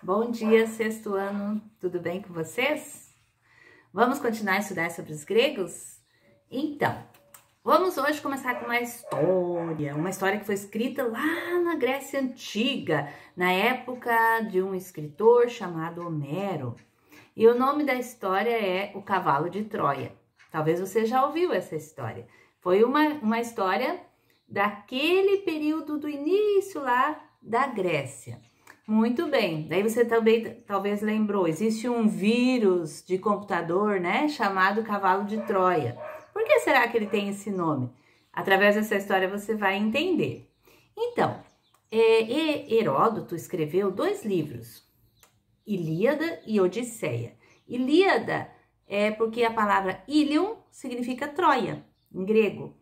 Bom dia, sexto ano, tudo bem com vocês? Vamos continuar a estudar sobre os gregos? Então, vamos hoje começar com uma história que foi escrita lá na Grécia Antiga, na época de um escritor chamado Homero. E o nome da história é O Cavalo de Troia. Talvez você já ouviu essa história. Foi uma história daquele período do início lá da Grécia. Muito bem, daí você também talvez lembrou, existe um vírus de computador, né, chamado Cavalo de Troia. Por que será que ele tem esse nome? Através dessa história você vai entender. Então, Heródoto escreveu 2 livros, Ilíada e Odisseia. Ilíada é porque a palavra Ilion significa Troia, em grego,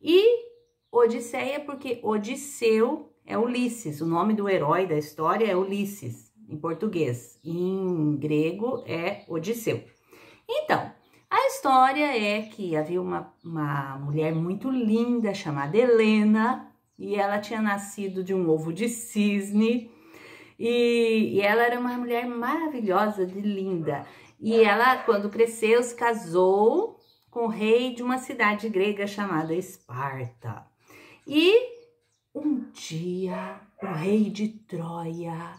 e Odisseia porque Odisseu é Ulisses, o nome do herói da história é Ulisses, em português, em grego é Odisseu. Então, a história é que havia uma mulher muito linda chamada Helena, e ela tinha nascido de um ovo de cisne, e ela era uma mulher maravilhosa, de linda, e ela, quando cresceu, se casou com o rei de uma cidade grega chamada Esparta. E um dia, o rei de Troia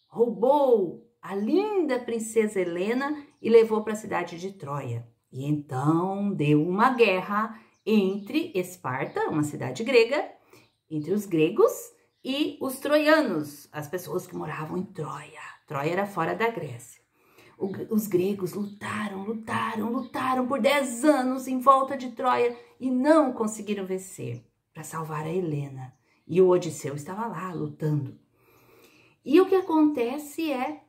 roubou a linda princesa Helena e levou para a cidade de Troia. E então deu uma guerra entre Esparta, uma cidade grega, entre os gregos e os troianos, as pessoas que moravam em Troia. Troia era fora da Grécia. Os gregos lutaram por 10 anos em volta de Troia e não conseguiram vencer para salvar a Helena. E o Odisseu estava lá lutando. E o que acontece é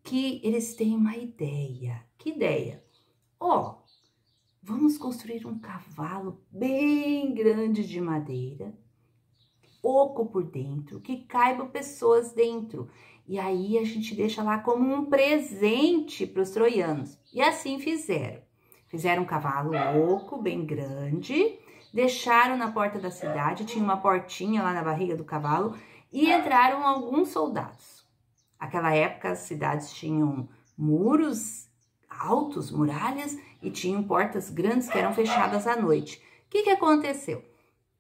que eles têm uma ideia. Que ideia? Vamos construir um cavalo bem grande de madeira, oco por dentro, que caiba pessoas dentro. E aí a gente deixa lá como um presente para os troianos. E assim fizeram. Fizeram um cavalo oco, bem grande, deixaram na porta da cidade, tinha uma portinha lá na barriga do cavalo, e entraram alguns soldados. Naquela época as cidades tinham muros altos, muralhas, e tinham portas grandes que eram fechadas à noite. O que aconteceu?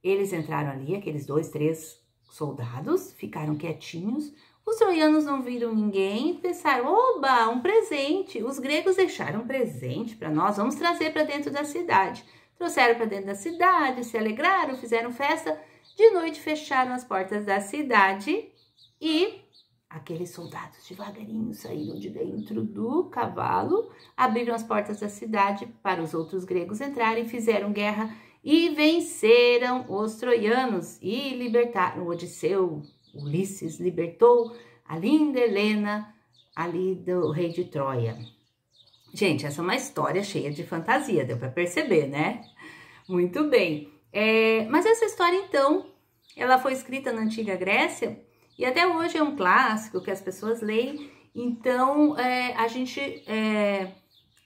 Eles entraram ali, aqueles 2, 3 soldados, ficaram quietinhos. Os troianos não viram ninguém e pensaram, oba, um presente. Os gregos deixaram um presente para nós, vamos trazer para dentro da cidade. Trouxeram para dentro da cidade, se alegraram, fizeram festa. De noite fecharam as portas da cidade e aqueles soldados devagarinho saíram de dentro do cavalo, abriram as portas da cidade para os outros gregos entrarem, fizeram guerra e venceram os troianos e libertaram o Odisseu. Ulisses libertou a linda Helena ali do rei de Troia. Gente, essa é uma história cheia de fantasia, deu para perceber, né? Muito bem. Mas essa história, então, ela foi escrita na Antiga Grécia e até hoje é um clássico que as pessoas leem. Então, a gente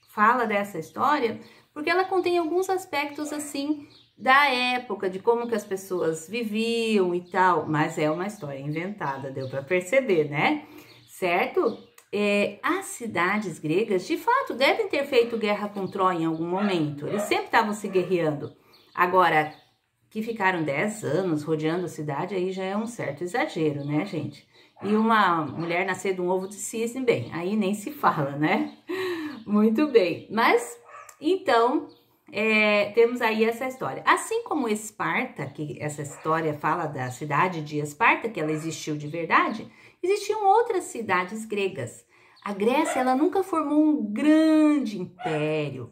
fala dessa história porque ela contém alguns aspectos, assim, da época, de como que as pessoas viviam e tal, mas é uma história inventada, deu para perceber, né? Certo? As cidades gregas, de fato, devem ter feito guerra com Troia em algum momento, eles sempre estavam se guerreando. Agora, que ficaram 10 anos rodeando a cidade, aí já é um certo exagero, né, gente? E uma mulher nascer de um ovo de cisne, bem, aí nem se fala, né? Muito bem, mas, então, temos aí essa história. Assim como Esparta, que essa história fala da cidade de Esparta, que ela existiu de verdade, existiam outras cidades gregas. A Grécia, ela nunca formou um grande império,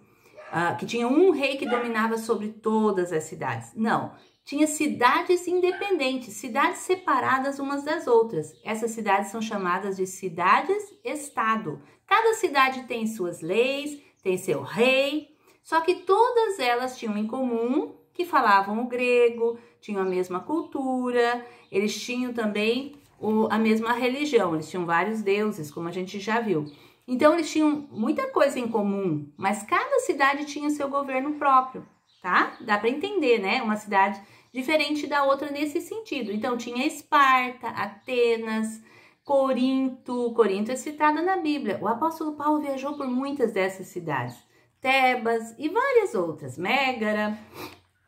que tinha um rei que dominava sobre todas as cidades. Não, tinha cidades independentes, cidades separadas umas das outras. Essas cidades são chamadas de cidades-estado. Cada cidade tem suas leis, tem seu rei, só que todas elas tinham em comum que falavam o grego, tinham a mesma cultura, eles tinham também a mesma religião, eles tinham vários deuses, como a gente já viu. Então, eles tinham muita coisa em comum, mas cada cidade tinha seu governo próprio, tá? Dá para entender, né? Uma cidade diferente da outra nesse sentido. Então, tinha Esparta, Atenas, Corinto. Corinto é citada na Bíblia. O apóstolo Paulo viajou por muitas dessas cidades. Tebas e várias outras. Mégara.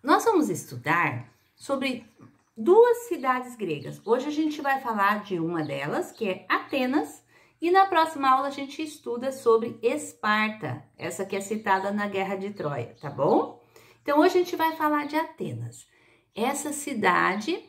Nós vamos estudar sobre duas cidades gregas. Hoje a gente vai falar de uma delas, que é Atenas. E na próxima aula a gente estuda sobre Esparta. Essa que é citada na Guerra de Troia, tá bom? Então hoje a gente vai falar de Atenas. Essa cidade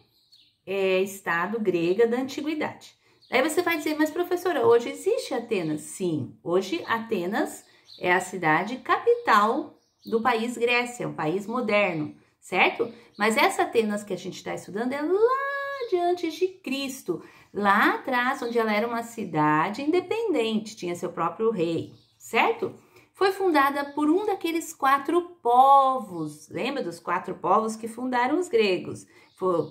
é estado grega da antiguidade. Aí você vai dizer, mas professora, hoje existe Atenas? Sim, hoje Atenas é a cidade capital do país Grécia, um país moderno, certo? Mas essa Atenas que a gente está estudando é lá de antes de Cristo, lá atrás, onde ela era uma cidade independente, tinha seu próprio rei, certo? Foi fundada por um daqueles 4 povos, lembra dos 4 povos que fundaram os gregos,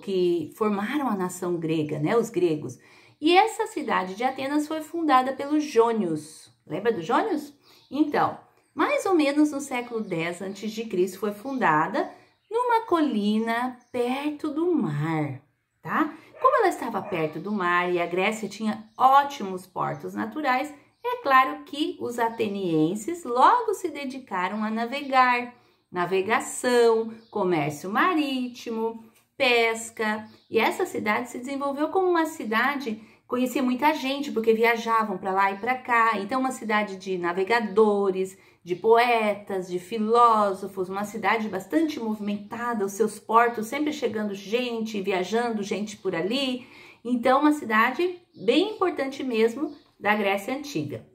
que formaram a nação grega, né, os gregos. E essa cidade de Atenas foi fundada pelos jônios, lembra dos jônios? Então, mais ou menos no século X a.C. foi fundada numa colina perto do mar, tá? Como ela estava perto do mar e a Grécia tinha ótimos portos naturais, é claro que os atenienses logo se dedicaram a navegar, navegação, comércio marítimo, pesca. E essa cidade se desenvolveu como uma cidade, conhecia muita gente, porque viajavam para lá e para cá. Então, uma cidade de navegadores, de poetas, de filósofos, uma cidade bastante movimentada, os seus portos sempre chegando gente, viajando gente por ali. Então, uma cidade bem importante mesmo da Grécia Antiga.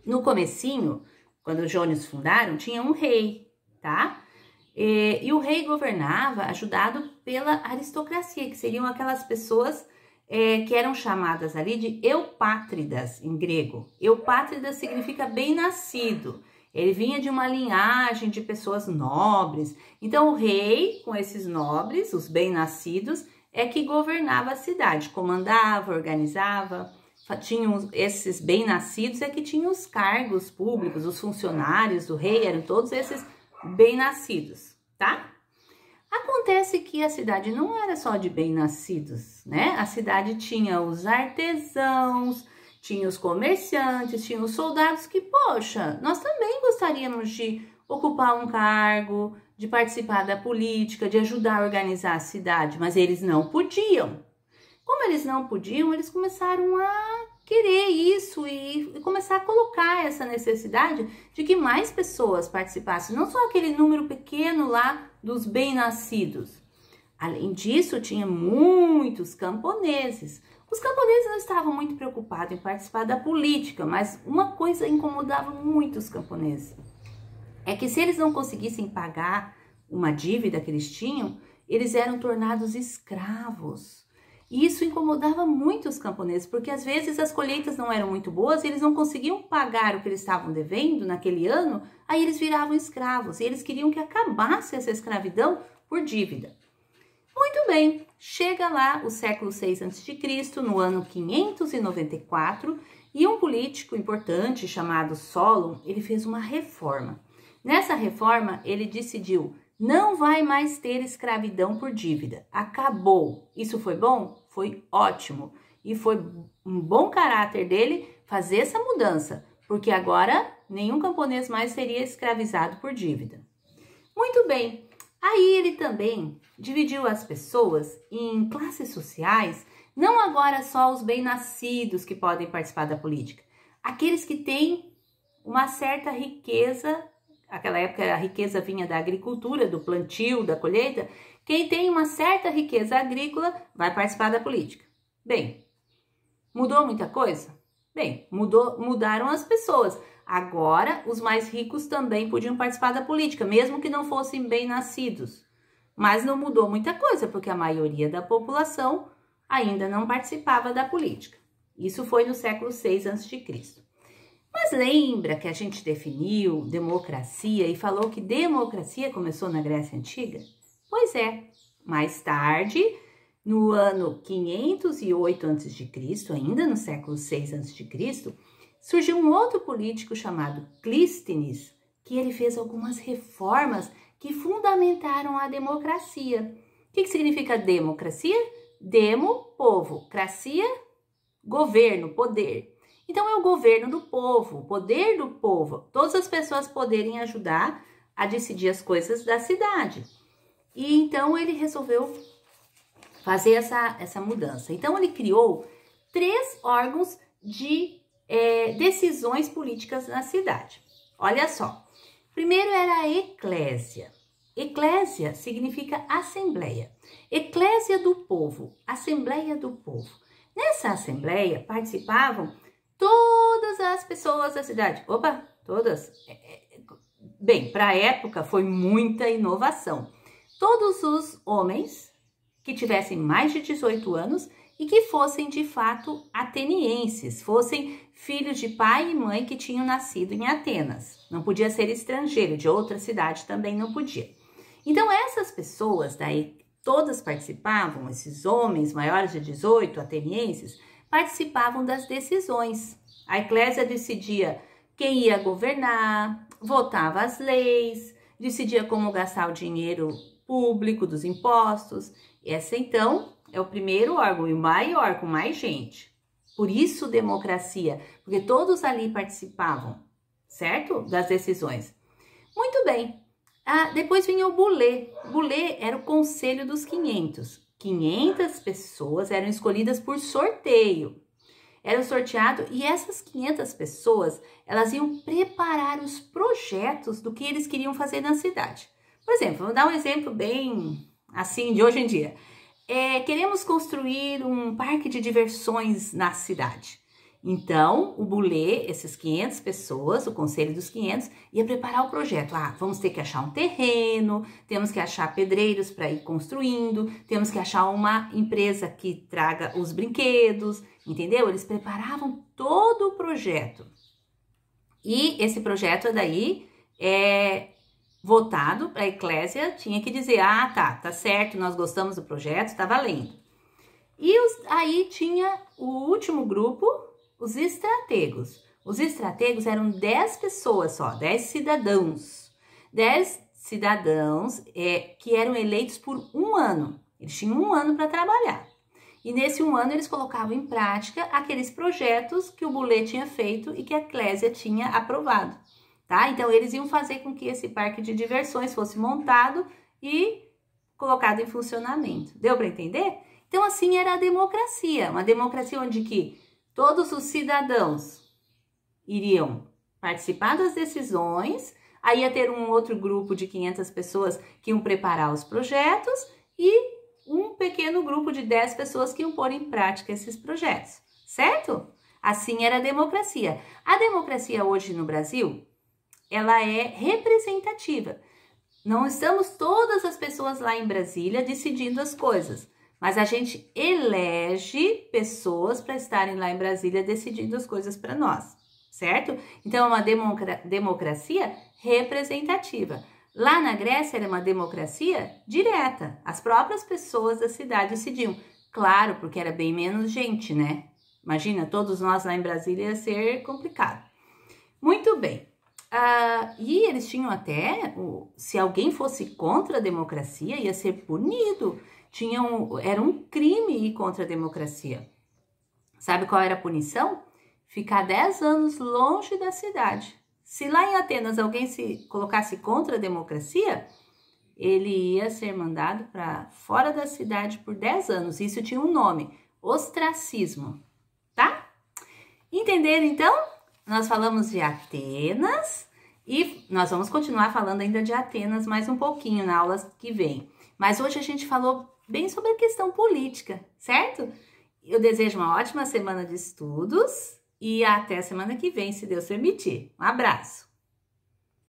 No comecinho, quando os jônios fundaram, tinha um rei, tá? E o rei governava ajudado pela aristocracia, que seriam aquelas pessoas que eram chamadas ali de eupátridas, em grego. Eupátridas significa bem-nascido. Ele vinha de uma linhagem de pessoas nobres. Então, o rei, com esses nobres, os bem-nascidos, é que governava a cidade, comandava, organizava. Tinham esses bem-nascidos, é que tinham os cargos públicos, os funcionários do rei, eram todos esses bem-nascidos, tá? Acontece que a cidade não era só de bem-nascidos, né? A cidade tinha os artesãos, tinha os comerciantes, tinha os soldados que, poxa, nós também gostaríamos de ocupar um cargo, de participar da política, de ajudar a organizar a cidade, mas eles não podiam. Como eles não podiam, eles começaram a querer isso e começar a colocar essa necessidade de que mais pessoas participassem, não só aquele número pequeno lá dos bem-nascidos. Além disso, tinha muitos camponeses. Os camponeses não estavam muito preocupados em participar da política, mas uma coisa incomodava muito os camponeses. É que se eles não conseguissem pagar uma dívida que eles tinham, eles eram tornados escravos. E isso incomodava muito os camponeses, porque às vezes as colheitas não eram muito boas e eles não conseguiam pagar o que eles estavam devendo naquele ano, aí eles viravam escravos e eles queriam que acabasse essa escravidão por dívida. Muito bem, chega lá o século 6 a.C., no ano 594, e um político importante chamado Solon, ele fez uma reforma. Nessa reforma, ele decidiu: não vai mais ter escravidão por dívida. Acabou. Isso foi bom? Foi ótimo. E foi um bom caráter dele fazer essa mudança, porque agora nenhum camponês mais seria escravizado por dívida. Muito bem. Aí ele também dividiu as pessoas em classes sociais, não agora só os bem-nascidos que podem participar da política. Aqueles que têm uma certa riqueza. Aquela época a riqueza vinha da agricultura, do plantio, da colheita. Quem tem uma certa riqueza agrícola vai participar da política. Bem, mudou muita coisa? Bem, mudaram as pessoas. Agora, os mais ricos também podiam participar da política, mesmo que não fossem bem-nascidos. Mas não mudou muita coisa, porque a maioria da população ainda não participava da política. Isso foi no século 6 a.C. Mas lembra que a gente definiu democracia e falou que democracia começou na Grécia Antiga? Pois é, mais tarde, no ano 508 a.C., ainda no século 6 a.C., surgiu um outro político chamado Clístenes, que ele fez algumas reformas que fundamentaram a democracia. O que significa democracia? Demo, povo, cracia, Governo, poder. Então é o governo do povo, o poder do povo. Todas as pessoas poderem ajudar a decidir as coisas da cidade. E então ele resolveu fazer essa mudança. Então ele criou 3 órgãos de decisões políticas na cidade. Olha só. Primeiro era a eclésia. Eclésia significa assembleia. Eclésia do povo, assembleia do povo. Nessa assembleia participavam todas as pessoas da cidade. Opa, todas? Bem, para a época foi muita inovação. Todos os homens que tivessem mais de 18 anos e que fossem de fato atenienses, fossem filhos de pai e mãe que tinham nascido em Atenas. Não podia ser estrangeiro, de outra cidade também não podia. Então essas pessoas, daí todas participavam, esses homens maiores de 18, atenienses, participavam das decisões. A eclésia decidia quem ia governar, votava as leis, decidia como gastar o dinheiro público dos impostos. Essa então é o primeiro órgão e o maior, com mais gente. Por isso democracia, porque todos ali participavam, certo? Das decisões. Muito bem. Depois vinha o bulê. Bulê era o conselho dos 500. 500 pessoas eram escolhidas por sorteio. Eram sorteados e essas 500 pessoas, elas iam preparar os projetos do que eles queriam fazer na cidade. Por exemplo, vou dar um exemplo bem assim de hoje em dia. Queremos construir um parque de diversões na cidade. Então, o bulê, essas 500 pessoas, o conselho dos 500, ia preparar o projeto. Vamos ter que achar um terreno, temos que achar pedreiros para ir construindo, temos que achar uma empresa que traga os brinquedos, entendeu? Eles preparavam todo o projeto. E esse projeto daí votado para a eclésia, tinha que dizer, tá certo, nós gostamos do projeto, tá valendo. E aí tinha o último grupo, os estrategos. Os estrategos eram 10 pessoas só, 10 cidadãos. 10 cidadãos que eram eleitos por 1 ano. Eles tinham 1 ano para trabalhar. E nesse 1 ano eles colocavam em prática aqueles projetos que o bulê tinha feito e que a eclésia tinha aprovado. Tá? Então, eles iam fazer com que esse parque de diversões fosse montado e colocado em funcionamento. Deu para entender? Então, assim era a democracia. Uma democracia onde que todos os cidadãos iriam participar das decisões, aí ia ter um outro grupo de 500 pessoas que iam preparar os projetos e um pequeno grupo de 10 pessoas que iam pôr em prática esses projetos, certo? Assim era a democracia. A democracia hoje no Brasil, ela é representativa. Não estamos todas as pessoas lá em Brasília decidindo as coisas, mas a gente elege pessoas para estarem lá em Brasília decidindo as coisas para nós, certo? Então é uma democracia representativa. Lá na Grécia era uma democracia direta. As próprias pessoas da cidade decidiam. Claro, porque era bem menos gente, né? Imagina, todos nós lá em Brasília ia ser complicado. Muito bem. E eles tinham até, se alguém fosse contra a democracia, ia ser punido. Era um crime ir contra a democracia. Sabe qual era a punição? Ficar 10 anos longe da cidade. Se lá em Atenas alguém se colocasse contra a democracia, ele ia ser mandado para fora da cidade por 10 anos. Isso tinha um nome, ostracismo, tá? Entenderam então? Nós falamos de Atenas e nós vamos continuar falando ainda de Atenas mais um pouquinho na aula que vem. Mas hoje a gente falou bem sobre a questão política, certo? Eu desejo uma ótima semana de estudos e até a semana que vem, se Deus permitir. Um abraço!